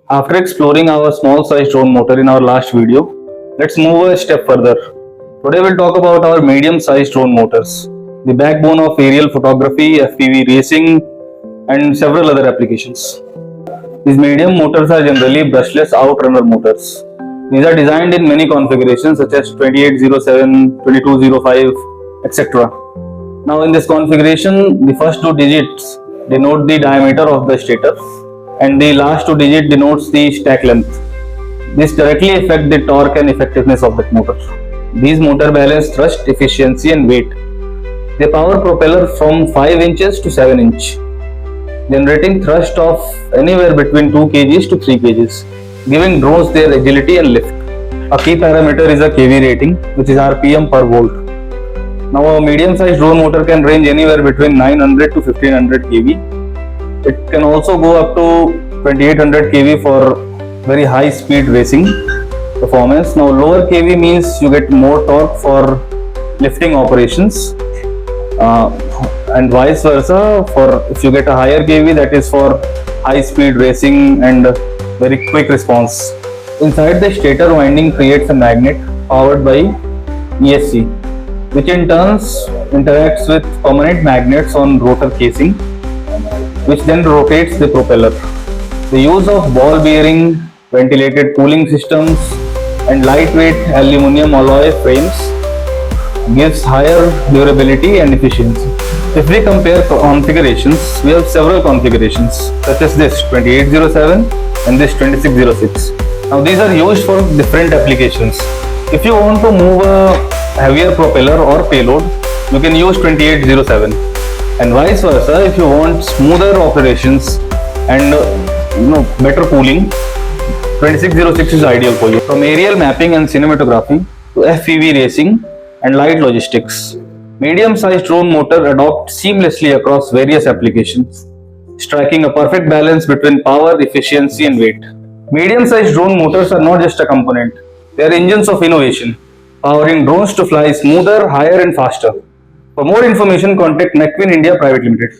After exploring our small size drone motor in our last video, let's move a step further. Today we'll talk about our medium sized drone motors, the backbone of aerial photography, FPV racing, and several other applications. These medium motors are generally brushless outrunner motors. These are designed in many configurations such as 2807, 2205, etc. Now in this configuration, the first two digits denote the diameter of the stator and the last two digit denotes the stack length. This directly affect the torque and effectiveness of that motor. These motor balance thrust, efficiency and weight. They power propeller from 5 inches to 7 inch, generating thrust of anywhere between 2 kgs to 3 kgs, giving drones their agility and lift. A key parameter is a kV rating, which is RPM per volt. Now a medium-sized drone motor can range anywhere between 900 to 1500 kV. It can also go up to 2800 kV for very high-speed racing performance. Now lower kV means you get more torque for lifting operations, and vice versa. For if you get a higher kV, that is for high-speed racing and very quick response. Inside the stator winding creates a magnet powered by ESC, which in turn interacts with permanent magnets on rotor casing, which then rotates the propeller. The use of ball bearing, ventilated cooling systems, and lightweight aluminum alloy frames gives higher durability and efficiency. If we compare configurations, we have several configurations such as this 2807 and this 2606. Now these are used for different applications. If you want to move a heavier propeller or payload, you can use 2807, and vice versa. If you want smoother operations and better cooling, 2606 is ideal for you. From aerial mapping and cinematography to FPV racing and light logistics, medium-sized drone motor adopt seamlessly across various applications, striking a perfect balance between power, efficiency and weight. Medium-sized drone motors are not just a component, they are engines of innovation, powering drones to fly smoother, higher and faster. For more information, contact Necwin India Private Limited.